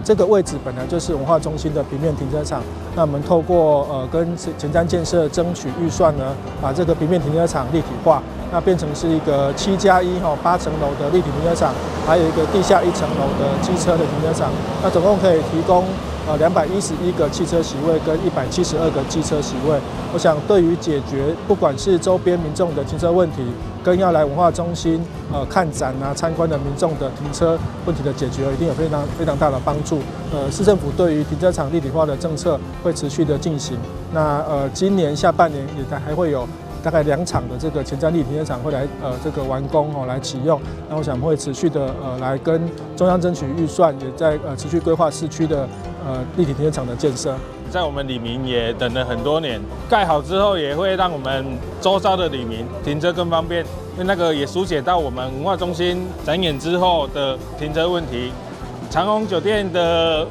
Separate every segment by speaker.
Speaker 1: 这个位置本来就是文化中心的平面停车场，那我们透过跟前瞻建设争取预算呢，把这个平面停车场立体化，那变成是一个7+18层楼的立体停车场，还有一个地下1层楼的机车的停车场，那总共可以提供211个汽车席位跟172个机车席位。我想对于解决不管是周边民众的停车问题，跟要来文化中心看展参观的民众的停车问题的解决，一定有非常大的帮助。市政府对于停车场立体化的政策会持续的进行。那今年下半年也还会有大概2场的这个前瞻立体停车场会来这个完工来启用。那我想会持续的来跟中央争取预算，也在持续规划市区的立体停车场的建设。
Speaker 2: 在我们里民也等了很多年，盖好之后也会让我们周遭的里民停车更方便，因为那个也疏解到我们文化中心展演之後的停車問題。長榮酒店的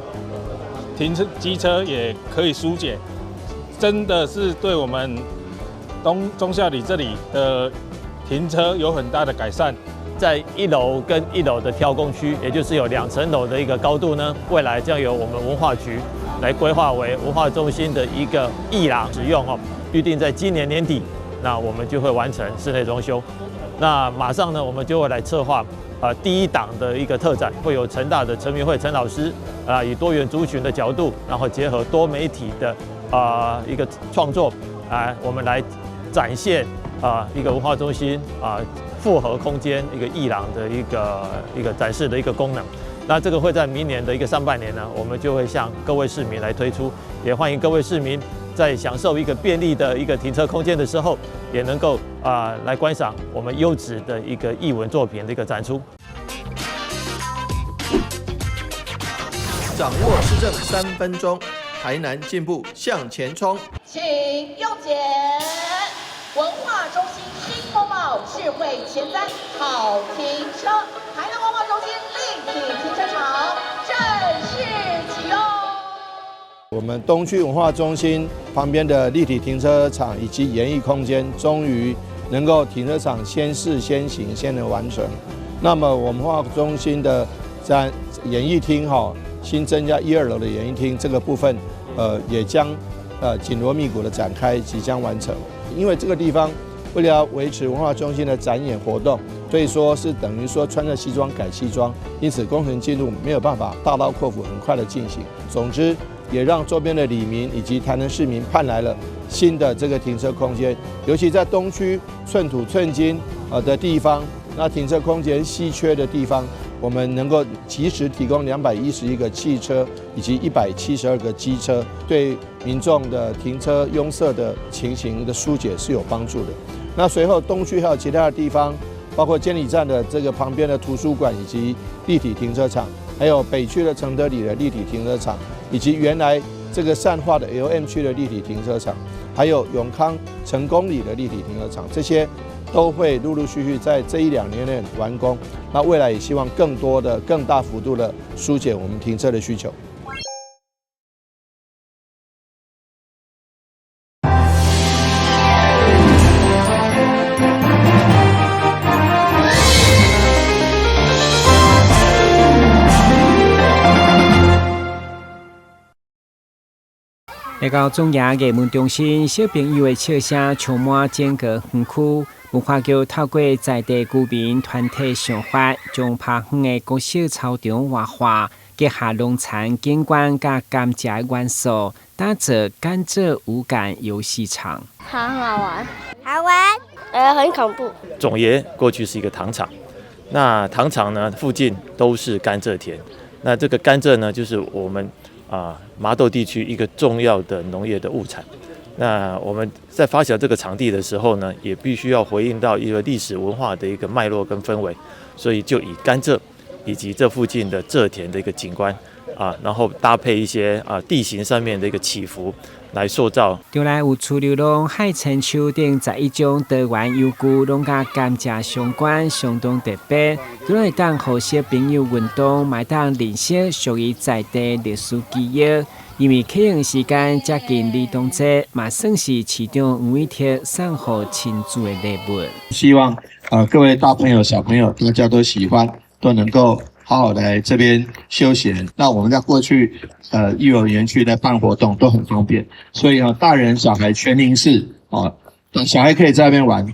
Speaker 2: 停車機車也可以疏解，真的是對我們忠孝里這裡的停車有很大的改善。
Speaker 3: 在1樓跟1樓的挑工區，也就是有2層樓的一個高度呢，未來將由我們文化局來規劃為文化中心的一個藝廊使用預定在今年年底，那我們就會完成室內裝修。那馬上呢，我們就會來策劃第1檔的一個特展，會有成大的陳明慧陳老師以多元族群的角度，然後結合多媒體的一個創作我們來展現一個文化中心複合空間一個藝廊的一個展示的一個功能。那這個會在明年的一個上半年呢，我們就會向各位市民來推出，也歡迎各位市民在享受一個便利的一個停車空間的時候，也能夠來觀賞我們優質的一個藝文作品的一個展出。
Speaker 4: 掌握市政3分鐘，台南進步向前衝。
Speaker 5: 請用解文化中心新风貌，智慧前瞻好停车，台南文化中心立体停车场正式启用。
Speaker 6: 我们东区文化中心旁边的立体停车场以及演艺空间，终于能够停车场先试先行，先能完成。那么我们文化中心的在演艺厅新增加1、2楼的演艺厅这个部分，也将紧锣密鼓的展开，即将完成。因为这个地方为了要维持文化中心的展演活动，所以说是等于说穿着西装改西装，因此工程进度没有办法大刀阔斧很快的进行。总之，也让周边的里民以及台南市民盼来了新的这个停车空间，尤其在东区寸土寸金的地方，那停车空间稀缺的地方，我们能够及时提供211个汽车以及172个机车，对民众的停车拥塞的情形的疏解是有帮助的。那随后东区还有其他的地方，包括监理站的这个旁边的图书馆以及立体停车场，还有北区的承德里的立体停车场，以及原来这个善化的 LM 区的立体停车场，还有永康成功里的立体停车场，这些都会陆陆续续在这1、2年内完工。那未来也希望更多的、更大幅度的疏解我们停车的需求。
Speaker 7: 来到中央艺文中心，小朋友的笑声充满整个园区。文化局透过在地居民团体想法，将拍远的国小操场活化，结合农产景观加甘蔗元素，打造甘蔗无感游戏场。
Speaker 8: 好玩，
Speaker 9: 好玩，
Speaker 8: 很恐怖。
Speaker 3: 总爷过去是一个糖厂，那糖厂呢附近都是甘蔗田，那这个甘蔗呢就是我们麻豆地区一个重要的农业的物产。那我们在发小这个场地的时候呢，也必须要回应到一个历史文化的一个脉络跟氛围，所以就以甘蔗以及这附近的蔗田的一个景观然后搭配一些地形上面的一个起伏来塑造。
Speaker 7: 将来有出流浪海青树等11种多元游具，拢甲甘蔗相关，相当特别。佢会当互小朋友运动，买当认识属于在地历史记忆。因为启用时间接近儿童节，嘛算是市长黄伟贴送予亲子的礼物。
Speaker 6: 希望各位大朋友、小朋友大家都喜欢，都能够好好来这边休闲。那我们在过去幼儿园区来办活动都很方便，所以大人小孩全龄式小孩可以在那边玩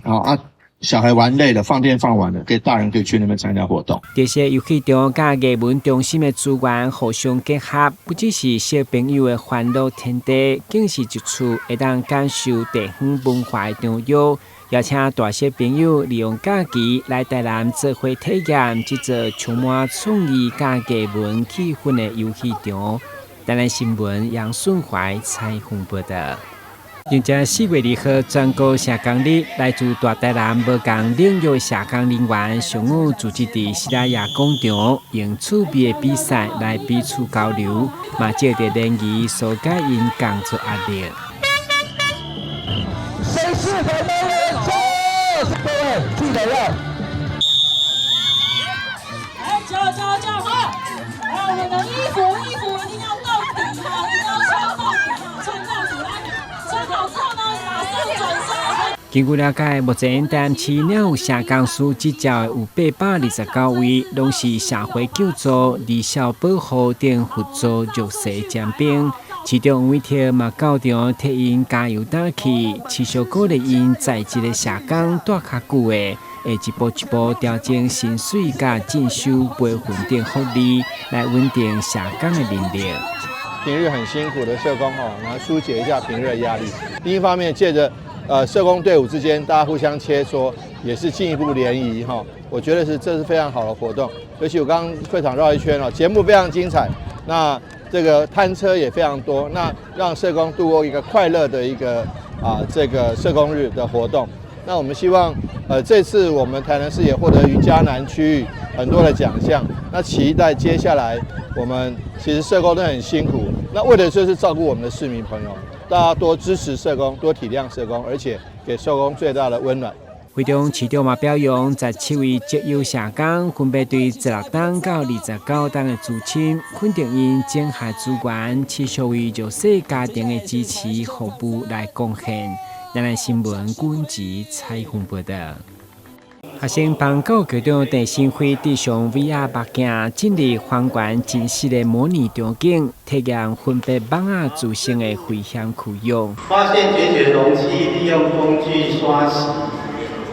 Speaker 6: 小孩玩累了，放电放完了，大人可以去那边参加活动。
Speaker 7: 这些游戏中甲艺文中心的资源互相结合，不只是小朋友的欢乐天地，更是一处会当感受地方文化的场域。邀请大小朋友利用假期来台南做伙体验这座充满创意甲艺文气氛的游戏场。台南新闻杨顺怀采访报道。迎接4月2號全國社工日，來自大台南無共領域社工人員上午組織佇西拉雅廣場用趣味的比賽來彼此交流，嘛借着聯誼疏解因工作壓力。誰是我們人生？各位記得要。
Speaker 8: 叫好！我們的衣服一定要到底哈，一定要穿到底哈，穿到底來。穿好之後呢，馬上轉身。
Speaker 7: 根據了解，目前台南市領有社工師執照的有829位，攏是社會救助、兒少保護等輔助弱勢尖兵。其中有一條嘛教場替因加油打氣，持續鼓勵因在職的社工待較久的，會一步一步調整薪水甲進修培訓等福利，來穩定社工的能力。
Speaker 6: 平日很辛苦的社工然后疏解一下平日的压力。另一方面，借着社工队伍之间大家互相切磋，也是进一步联谊我觉得这是非常好的活动。尤其我刚刚会场绕一圈节目非常精彩。那这个摊车也非常多，那让社工度过一个快乐的一个这个社工日的活动。那我们希望这次我们台南市也获得于嘉南区域很多的奖项。那期待接下来我们其实社工都很辛苦，那为的就是照顾我们的市民朋友，大家多支持社工，多体谅社工，而且给社工最大的温暖。
Speaker 7: 会中市长嘛表扬17位职业社工，分别对16档到29档的资深，肯定因整合资源，持续为弱势家庭的支持服務來貢獻。台南新聞阮吉採訪報道。學生幫教育長陳新輝佇上 VR 目鏡進入還原真實的模擬場景，體驗分別網組成的危險區域。
Speaker 10: 發現決絕容器，利用工具刷洗，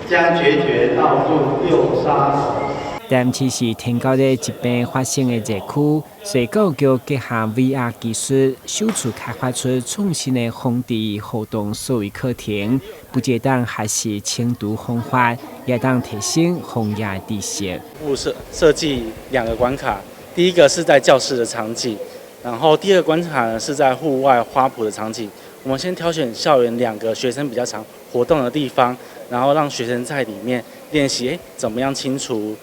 Speaker 10: 將決絕倒入右沙口。
Speaker 7: 台南市是天高的疾病發生的熱區，所以教育局結合 VR 技術，首次開發出創新的防治活動數位課程，不僅當學習清毒方法，也當提升防疫知識。
Speaker 11: 設計2個關卡，第一個是在教室的場景，然後第二個關卡呢是在戶外花圃的場景。我們先挑選校園2個學生比較常活動的地方，然後讓學生在裡面練習怎麼樣清除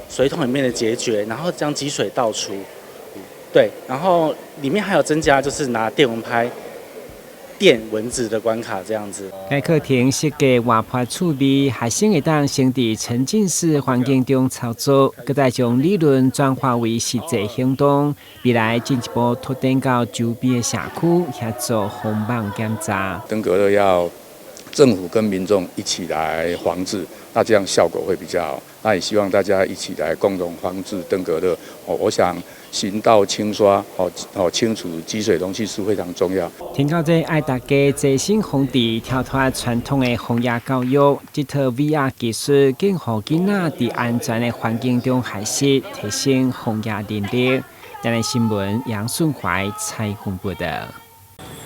Speaker 11: 水桶裡面的結節，然後將積水倒出。對，然後裡面還有增加就是拿電蚊拍電蚊子的關卡這樣子。
Speaker 7: 該課程設計活潑趣味，學生會當先佇沉浸式環境中操作，佮再將理論轉化為實際行動，未來進一步拓展到周邊的社區協助防網檢查。
Speaker 12: 登革熱要政府跟民眾一起來防治，那這樣效果會比較好。那也希望大家一起來共同防治登革熱。我想行道清刷、清除積水容器是非常重要。
Speaker 7: 天高者愛大家齊心防治，跳脫傳統的防疫教育，這套 VR 技術更讓囡仔在安全的環境中學習，提升防疫能力。台南新聞楊順懷採訪報道。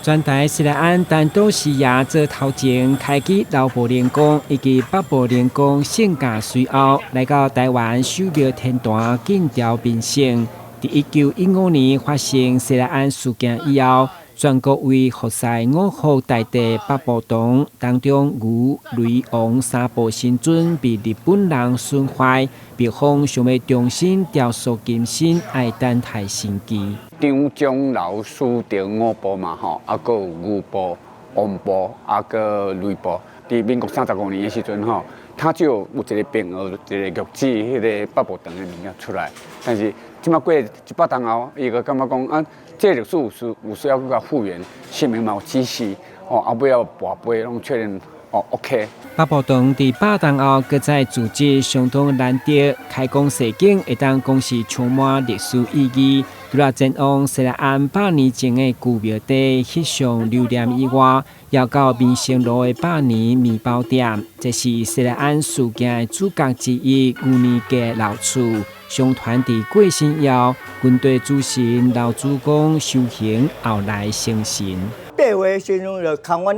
Speaker 7: 全台西來岸丹都西亞做頭前開啟老婆連工以及北部連工性價隨後，來到台灣首廟天壇建調民生。在1915年發生西來岸事件以後，全國為服侍5號大地北部堂當中，牛、雷、王3部神尊被日本人損壞，別方想要重新雕塑金身，愛等待時機。
Speaker 13: 張長老師定5部嘛還有牛部、王部，個雷部。在民國35年的時陣他就有一個匾額，一個玉子，迄個北部堂的名字出來。但是即馬過100年後，伊個感覺講這歷史有需要去甲復原，姓名嘛有指示，後尾要跋杯，攏確認 OK。
Speaker 7: 北部堂伫8档后，搁再组织相当难得开工示警，会当讲是充满历史意义。除了前往西来安100年前的旧庙地翕相留念以外，要到民生路的100年面包店，这是西来安事件的主角之一牛年街老厝。相传伫过身后，军队主神老主公修行后来成神。
Speaker 14: 第话形容就看阮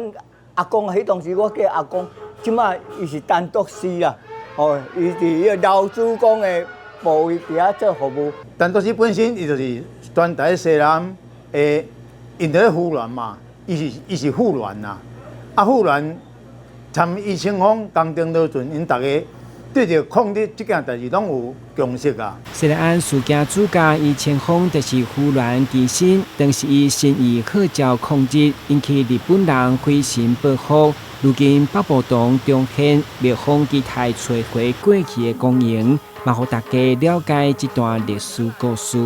Speaker 14: 阿公，迄当时我叫阿公。即马伊是单独司啦，伊伫迄个老主公的部位底下做服务。
Speaker 15: 单独司本身伊就是全台西南诶，因在护鸾嘛，伊是护鸾呐。护鸾参伊清风工程落船，因大家对着抗日即件代志拢有共识啊。
Speaker 7: 西来安事件主角伊清风就是护鸾基身，当时伊心意号召抗日，引起日本人非心报复。如今北部堂重现灭风基台摧毁过去的公营，嘛互大家了解这段历史故事。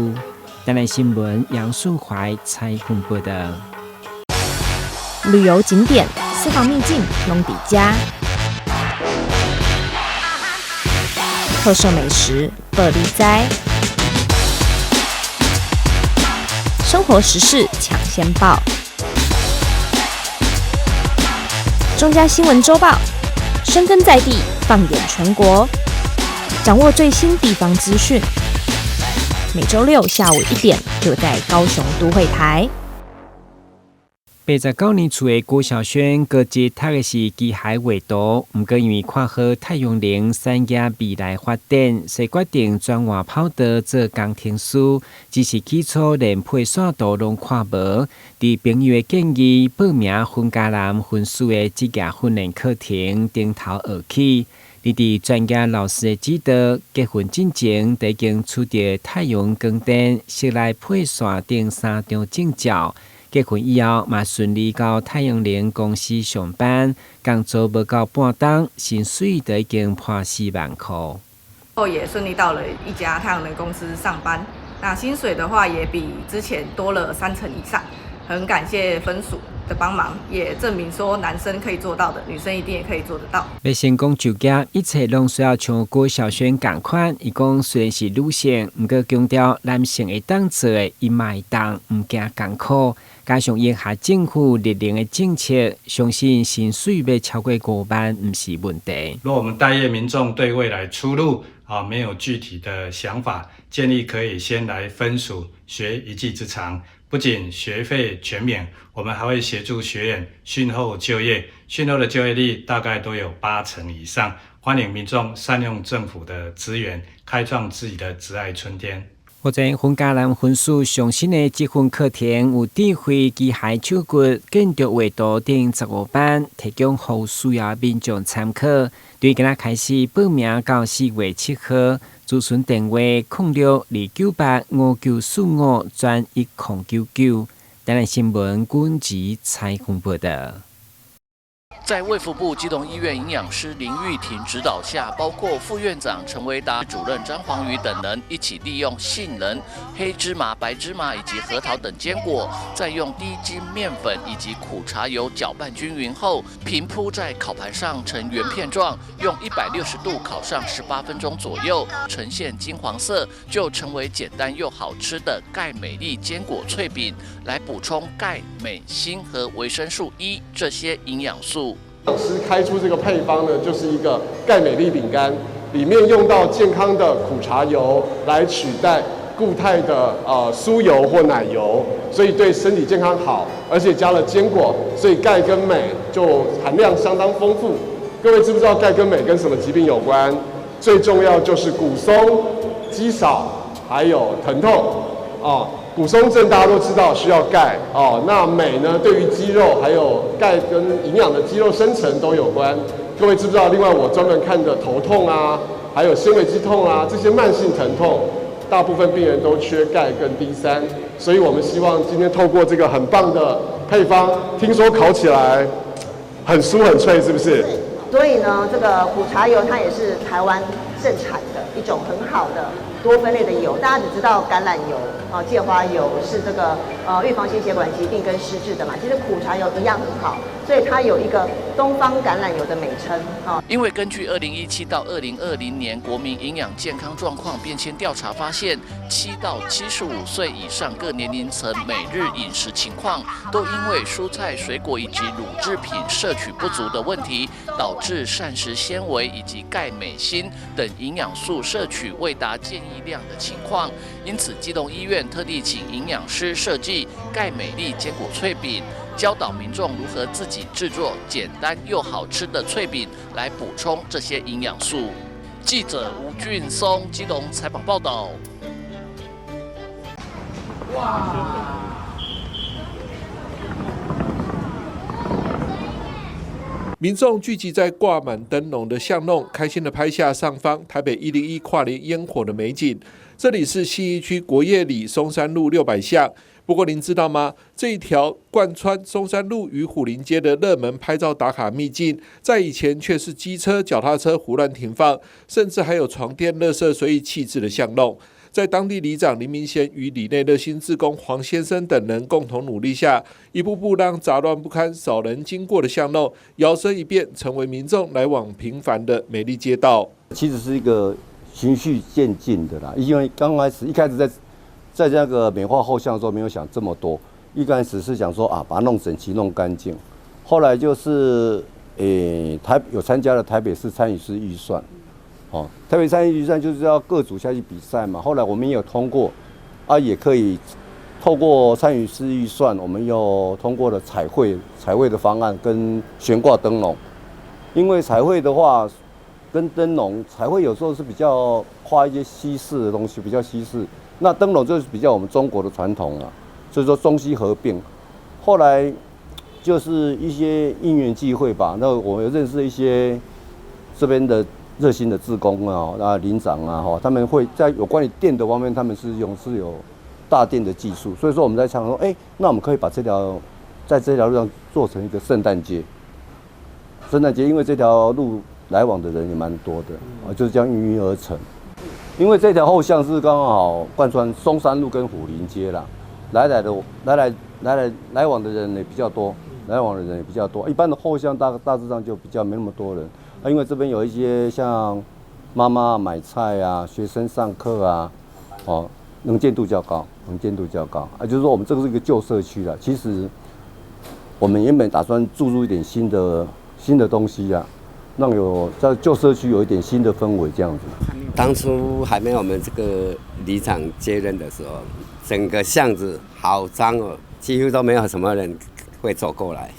Speaker 7: 台南新闻杨顺怀采访报道。
Speaker 16: 旅游景点、私房秘境拢底家，特色美食乐力哉，生活时事抢先报。中嘉新闻周报，深耕在地，放眼全国，掌握最新地方资讯。每周6下午1点，就在高雄都会台。
Speaker 7: 89年厝的郭小轩，高职读的是机械画图，不过因为看好太阳能产业未来发展，所以决定转换跑道做工程师，只是基础连配线图拢看无。伫朋友的建议，报名分家男分数的职业训练课程，顶头学起。你伫专业老师的指导，结婚之前已经取得太阳光电、室内配线等3张证照。结婚以后，嘛顺利到太阳能公司上班，工作不到半冬，薪水就已经破4万块。
Speaker 17: 后也顺利到了一家太阳能公司上班，那薪水的话也比之前多了3成以上。很感谢分署的帮忙，也证明说男生可以做到的，女生一定也可以做得到。要成功就业，一切拢需要像郭小轩同款。伊讲虽然是女性，不过强调男性会当做的，伊嘛会当，唔惊艰苦。加上以下政府热令的政策，相信薪水要超过5万唔是问题。
Speaker 18: 如果我们待业民众对未来出路没有具体的想法，建议可以先来分署学一技之长。不仅学费全免，我们还会协助学员训后就业，训后的就业率大概都有8成以上。欢迎民众善用政府的资源，开创自己的职涯春天。
Speaker 7: 或者婚家男婚书上新的结婚课程有智慧机械手骨、建筑画图等15班，提供给需要民众参考。对今仔开始报名到4月7号，咨询电话06-298-5945-1099。台南新闻军集采访报道。
Speaker 19: 在卫福部基隆医院营养师林玉婷指导下，包括副院长陈维达、主任张黄宇等人一起利用杏仁、黑芝麻、白芝麻以及核桃等坚果，再用低筋面粉以及苦茶油搅拌均匀后，平铺在烤盘上呈圆片状，用160度烤上18分钟左右，呈现金黄色，就成为简单又好吃的钙美丽坚果脆饼，来补充钙、镁、锌和维生素 E 这些营养素。
Speaker 20: 营养师开出这个配方呢，就是一个钙美丽饼干，里面用到健康的苦茶油来取代固态的酥油或奶油，所以对身体健康好，而且加了坚果，所以钙跟镁就含量相当丰富。各位知不知道钙跟镁跟什么疾病有关？最重要就是骨松、肌少，还有疼痛骨松症大家都知道需要钙那镁呢，对于肌肉还有钙跟营养的肌肉生成都有关。各位知不知道？另外我专门看的头痛还有纤维肌痛这些慢性疼痛，大部分病人都缺钙跟 D3，所以我们希望今天透过这个很棒的配方，听说烤起来很酥很脆，是不是？
Speaker 21: 所以呢，这个苦茶油它也是台湾盛产的一种很好的多酚类的油，大家只知道橄榄油。芥花油是这个预防心血管疾病跟失智的嘛，其实苦茶油一样很好，所以它有一个东方橄榄油的美称
Speaker 19: 因为根据2017到2020年国民营养健康状况变迁调查发现，7到75岁以上各年龄层每日饮食情况都因为蔬菜、水果以及乳制品摄取不足的问题，导致膳食纤维以及钙、镁、锌等营养素摄取未达建议量的情况。因此，基隆医院特地请营养师设计钙镁粒坚果脆饼，教导民众如何自己制作简单又好吃的脆饼来补充这些营养素。记者吴俊松基隆采访报道。
Speaker 1: 哇！民众聚集在挂满灯笼的巷弄，开心地拍下上方台北101跨年烟火的美景。这里是信义区国业里松山路600巷。不过您知道吗？这一条贯穿松山路与虎林街的热门拍照打卡秘境，在以前却是机车、脚踏车胡乱停放，甚至还有床垫、垃圾随意弃置的巷弄。在当地里长林明贤与里内热心志工黄先生等人共同努力下，一步步让杂乱不堪、少人经过的巷弄摇身一变，成为民众来往频繁的美丽街道。
Speaker 22: 其实是一个循序渐进的啦，因为一开始在那个美化后巷的时候，没有想这么多。一开始是想说把它弄整齐、弄干净。后来就是有参加了台北市参与式预算。台北参与预算就是要各组下去比赛嘛。后来我们也有通过，也可以透过参与式预算，我们又通过了彩绘的方案跟悬挂灯笼。因为彩绘的话跟灯笼，彩绘有时候是比较画一些西式的东西，比较西式。那灯笼就是比较我们中国的传统了，所以说中西合并。后来就是一些因缘际会吧，那我有认识一些这边的热心的志工林长他们会在有关于电的方面，他们是有大电的技术，所以说我们在想说，那我们可以把在这条路上做成一个圣诞节。圣诞节因为这条路来往的人也蛮多的，就是这样孕育而成。因为这条后巷是刚好贯穿松山路跟虎林街啦，来往的人也比较多，一般的后巷大致上就比较没那么多人。因为这边有一些像妈妈买菜学生上课能见度较高，就是说我们这个是一个旧社区啦。其实我们原本打算注入一点新的东西让在旧社区有一点新的氛围这样子。
Speaker 23: 当初还没有我们这个里长接任的时候，整个巷子好脏哦，几乎都没有什么人会走过来。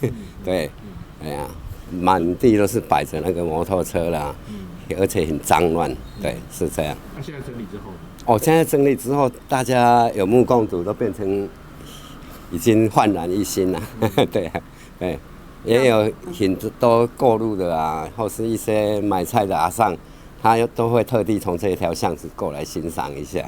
Speaker 23: 对，满地都是摆着那个摩托车啦，而且很脏乱。对，是这样。那现在整理之后？现在整理之后，大家有目共睹，都变成已经焕然一新了。对。也有很多过路的或是一些买菜的阿桑，他都会特地从这条巷子过来欣赏一下。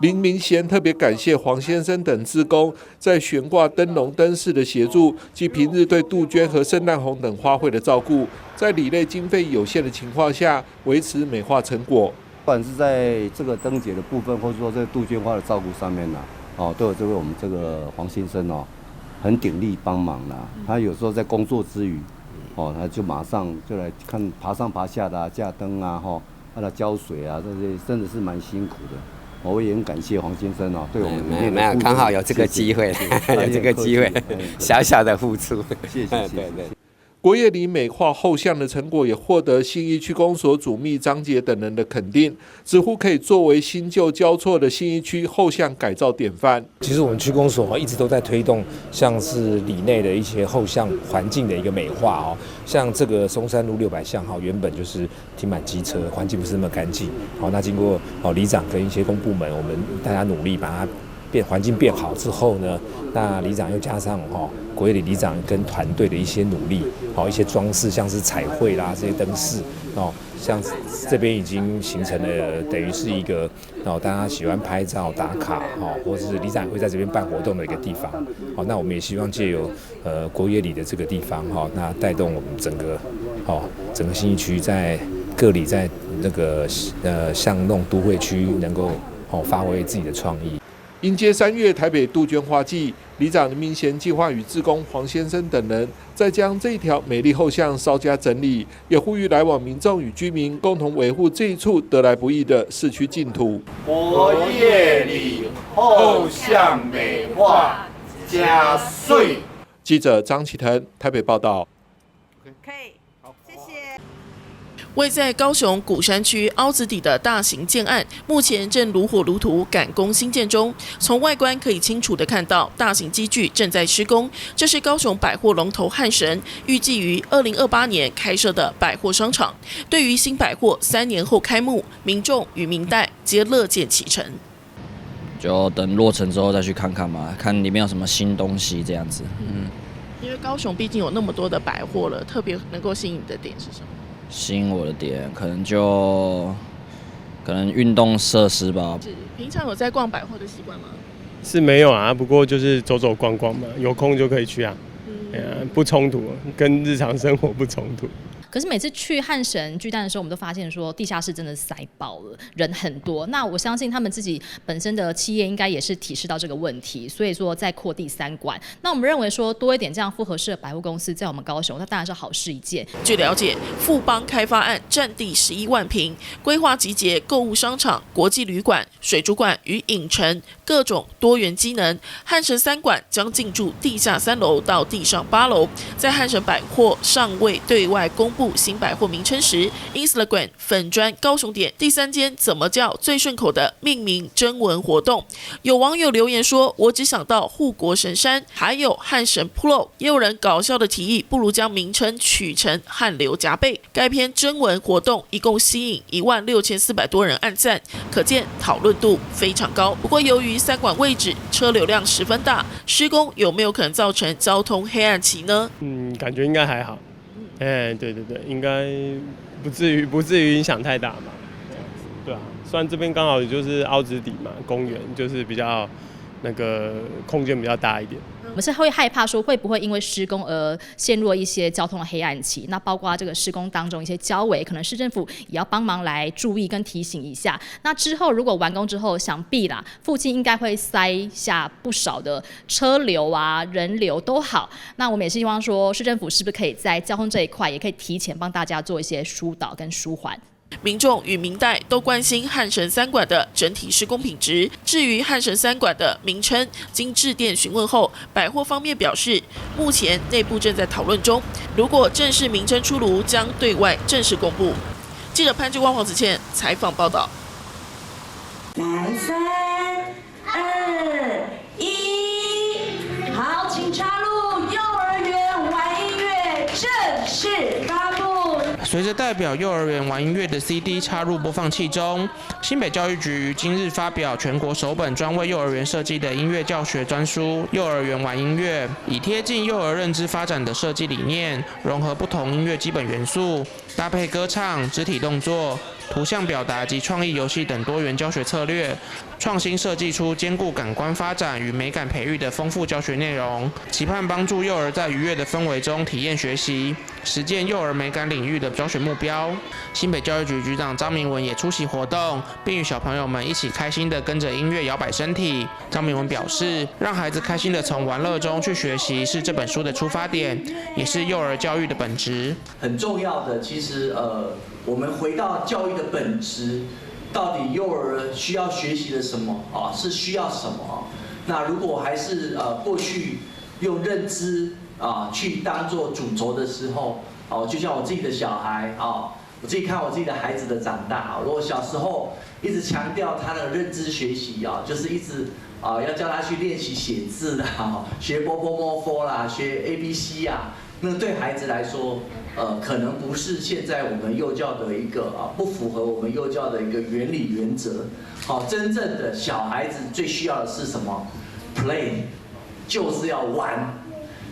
Speaker 1: 林明贤特别感谢黄先生等志工在悬挂灯笼灯饰的协助，及平日对杜鹃和圣诞红等花卉的照顾，在里内经费有限的情况下，维持美化成果。
Speaker 22: 不管是在这个灯节的部分，或者说在杜鹃花的照顾上面都有这位我们这个黄先生很鼎力帮忙啦。他有时候在工作之余，他就马上就来看爬上爬下的架灯让他浇水这些真的是蛮辛苦的。我也很感谢黄先生对我们
Speaker 23: 没有刚好有这个机会，有这个机会，小小的付出，
Speaker 22: 谢谢。
Speaker 1: 国业里美化后巷的成果也获得信义区公所主秘张杰等人的肯定，似乎可以作为新旧交错的信义区后巷改造典范。
Speaker 24: 其实我们区公所一直都在推动，像是里内的一些后巷环境的一个美化像这个松山路600巷原本就是停满机车，环境不是那么干净那经过里长跟一些公部门，我们大家努力把它环境变好之后呢，那里长又加上国业里里长跟团队的一些努力，一些装饰像是彩绘啦这些灯饰像这边已经形成了等于是一个大家喜欢拍照打卡或者是里长会在这边办活动的一个地方那我们也希望借由国业里的这个地方那带动我们整个信义区在各里在那个巷弄都会区能够发挥自己的创意。
Speaker 1: 迎接3月台北杜鹃花季，里长林明贤计划与志工黄先生等人，再将这一条美丽后巷稍加整理，也呼吁来往民众与居民共同维护这一处得来不易的市区净土。
Speaker 2: 活夜里后巷美化加岁。
Speaker 1: 记者张启腾台北报道。
Speaker 4: 位在高雄鼓山区凹子底的大型建案，目前正如火如荼赶工兴建中。从外观可以清楚地看到，大型机具正在施工。这是高雄百货龙头汉神预计于2028年开设的百货商场。对于新百货3年后开幕，民众与民代皆乐见其成。
Speaker 5: 就等落成之后再去看看嘛，看里面有什么新东西这样子。
Speaker 4: 因为高雄毕竟有那么多的百货了，特别能够吸引你的点是什么？
Speaker 5: 吸引我的点可能运动设施吧。
Speaker 4: 是，平常有在逛百货的习惯吗？
Speaker 9: 是没有啊，不过就是走走逛逛嘛，有空就可以去啊。不冲突，跟日常生活不冲突。
Speaker 25: 可是每次去汉神巨蛋的时候，我们都发现说地下室真的塞爆了，人很多。那我相信他们自己本身的企业应该也是体识到这个问题，所以说在扩第3馆。那我们认为说多一点这样复合式的百货公司在我们高雄，那当然是好事一件。
Speaker 4: 据了解，富邦开发案占地11万坪，规划集结购物商场、国际旅馆、水族馆与影城各种多元机能。汉神3馆将进驻地下3楼到地上8楼。在汉神百货尚未对外公布新百货名称时 ，Instagram 粉专高雄点第3间怎么叫最顺口的命名征文活动，有网友留言说：“我只想到护国神山，还有汉神 Pro。”也有人搞笑的提议，不如将名称取成汗流浃背。该篇征文活动一共吸引16400多人按赞，可见讨论度非常高。不过由于3馆位置车流量十分大，施工有没有可能造成交通黑暗期呢？
Speaker 9: 感觉应该还好。对，应该不至于影响太大嘛。对啊，虽然这边刚好就是凹子底嘛，公园就是比较那个空间比较大一点。
Speaker 25: 我们是会害怕说会不会因为施工而陷入一些交通的黑暗期，那包括这个施工当中一些交维，可能市政府也要帮忙来注意跟提醒一下。那之后如果完工之后，想必啦附近应该会塞下不少的车流啊、人流都好。那我们也是希望说市政府是不是可以在交通这一块也可以提前帮大家做一些疏导跟舒缓。
Speaker 4: 民众与民代都关心汉神3馆的整体施工品质。至于汉神3馆的名称，经致电询问后，百货方面表示，目前内部正在讨论中，如果正式名称出炉，将对外正式公布。记者潘志光、黄子倩采访报道。
Speaker 8: 来3、2、1，好，请插入幼儿园玩音乐正式发布。
Speaker 26: 随着代表幼儿园玩音乐的 CD 插入播放器中，新北教育局于今日发表全国首本专为幼儿园设计的音乐教学专书《幼儿园玩音乐》，以贴近幼儿认知发展的设计理念，融合不同音乐基本元素，搭配歌唱、肢体动作、图像表达及创意游戏等多元教学策略，创新设计出兼顾感官发展与美感培育的丰富教学内容，期盼帮助幼儿在愉悦的氛围中体验学习，实践幼儿美感领域的教学目标。新北教育局局长张明文也出席活动，并与小朋友们一起开心地跟着音乐摇摆身体。张明文表示，让孩子开心地从玩乐中去学习是这本书的出发点，也是幼儿教育的本质。
Speaker 27: 很重要的，其实我们回到教育的本质，到底幼儿需要学习的什么啊？是需要什么？那如果还是过去用认知去当做主轴的时候，就像我自己的小孩我自己看我自己的孩子的长大，如果小时候一直强调他的认知学习就是一直要叫他去练习写字啦，学波波摸佛啦，学 ABC 那对孩子来说，可能不是现在我们幼教的一个不符合我们幼教的一个原理原则。真正的小孩子最需要的是什么 ？play， 就是要玩，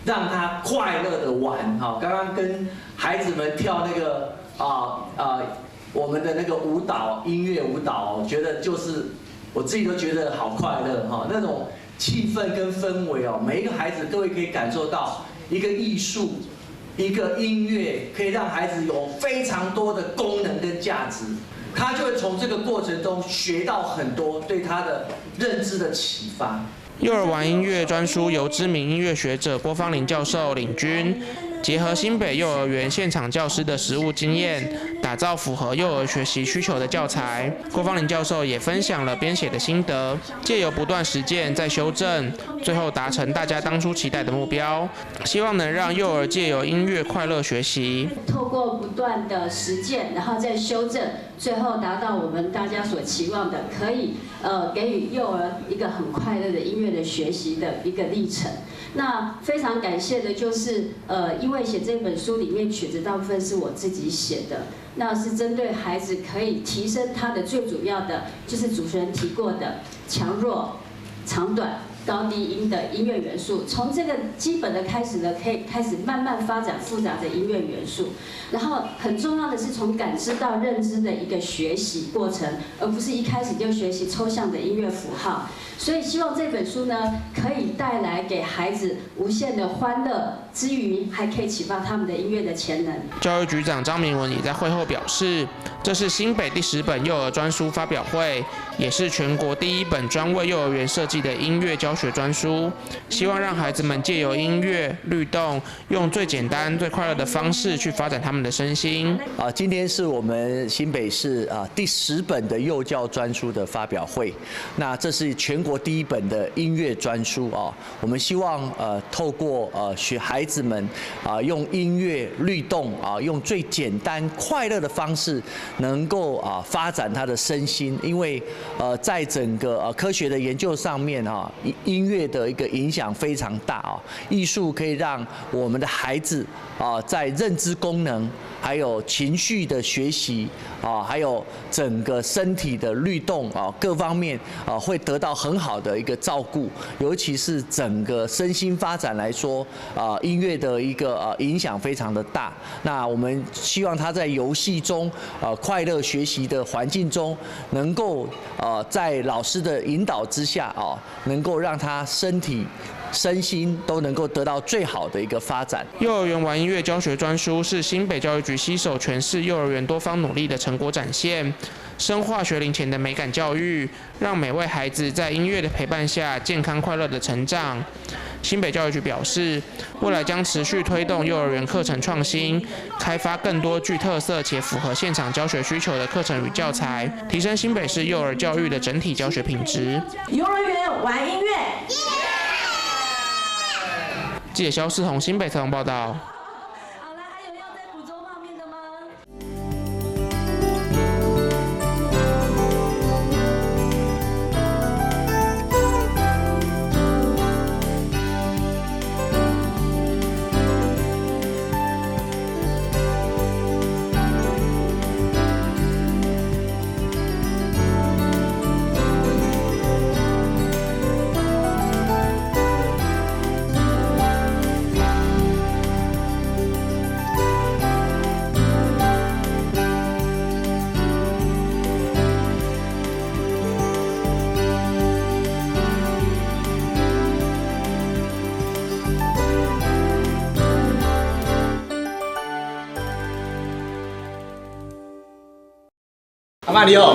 Speaker 27: 让他快乐的玩。刚刚跟孩子们跳那个我们的那个舞蹈，音乐舞蹈，觉得就是我自己都觉得好快乐那种气氛跟氛围每一个孩子各位可以感受到。一个艺术，一个音乐，可以让孩子有非常多的功能跟价值。他就会从这个过程中学到很多对他的认知的启发。
Speaker 26: 幼儿玩音乐专书由知名音乐学者郭芳玲教授领军，结合新北幼儿园现场教师的实务经验，打造符合幼儿学习需求的教材。郭芳玲教授也分享了编写的心得，借由不断实践再修正，最后达成大家当初期待的目标，希望能让幼儿借由音乐快乐学习。
Speaker 3: 透过不断的实践，然后再修正，最后达到我们大家所期望的，可以给予幼儿一个很快乐的音乐的学习的一个历程。那非常感谢的就是因为写这本书里面曲子大部分是我自己写的，那是针对孩子可以提升他的最主要的就是主持人提过的强弱、长短、高低音的音乐元素，从这个基本的开始呢，可以开始慢慢发展复杂的音乐元素。然后很重要的是从感知到认知的一个学习过程，而不是一开始就学习抽象的音乐符号。所以希望这本书呢，可以带来给孩子无限的欢乐之余，还可以启发他们的音乐的潜能。
Speaker 26: 教育局长张明文也在会后表示，这是新北第10本幼儿专书发表会，也是全国第1本专为幼儿园设计的音乐教学专书，希望让孩子们借由音乐律动，用最简单、最快乐的方式去发展他们的身心。
Speaker 27: 今天是我们新北市第10本的幼教专书的发表会，那这是全国第1本的音乐专书啊。我们希望透过孩子们用音乐律动用最简单快乐的方式，能够发展他的身心，因为在整个科学的研究上面音乐的一个影响非常大艺术可以让我们的孩子在认知功能，还有情绪的学习还有整个身体的律动各方面会得到很好的一个照顾，尤其是整个身心发展来说音乐的一个影响非常的大。那我们希望他在游戏中快乐学习的环境中，能够在老师的引导之下能够让他身体身心都能够得到最好的一个发展。
Speaker 26: 幼儿园玩音乐教学专书是新北教育局携手诠释幼儿园多方努力的成果展现，深化学龄前的美感教育，让每位孩子在音乐的陪伴下健康快乐的成长。新北教育局表示，未来将持续推动幼儿园课程创新，开发更多具特色且符合现场教学需求的课程与教材，提升新北市幼儿教育的整体教学品质。
Speaker 8: 幼儿园玩音乐。
Speaker 26: 记者肖世宏新北采访报道。
Speaker 6: 阿妈你好，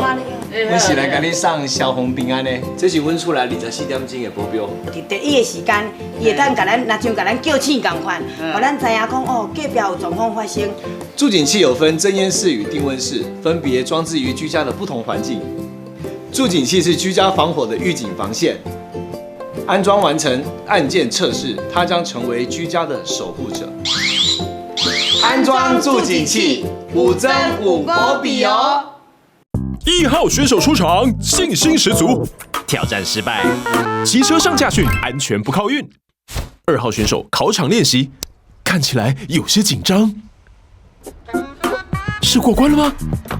Speaker 6: 阮是来甲你送消防平安的，这是阮厝内24点钟的保镖。
Speaker 10: 伫第一个时间，伊会当甲咱，若像甲咱叫醒共款，互咱知影讲哦，隔壁有状况发生。
Speaker 6: 助警器有分侦烟室与定温室，分别装置于居家的不同环境。助警器是居家防火的预警防线，安装完成按键测试，它将成为居家的守护者。安装助警器，5增5波比哦。
Speaker 11: 1号选手出场，信心十足。挑战失败，骑车上驾训，安全不靠运。2号选手考场练习，看起来有些紧张。是过关了吗？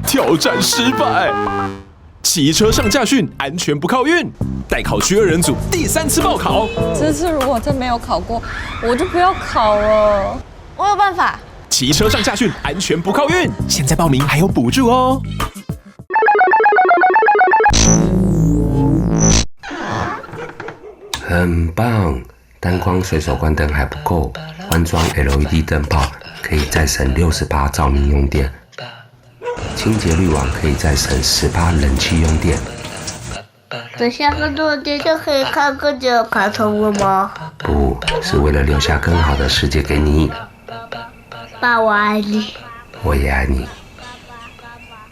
Speaker 11: 挑战失败。骑车上驾训，安全不靠运。代考区2人组第3次报考。
Speaker 12: 这次如果真没有考过，我就不要考了。
Speaker 16: 我有办法。
Speaker 11: 骑车上驾训，安全不靠运。现在报名还有补助哦。
Speaker 13: 很棒，单框随手关灯还不够，换装 LED 灯泡可以再省68照明用电。清洁滤网可以再省18冷气用电。
Speaker 7: 等下更多的电就可以看更久的卡通了吗？
Speaker 13: 不是为了留下更好的世界给你。
Speaker 7: 爸，我爱你。
Speaker 13: 我也爱你。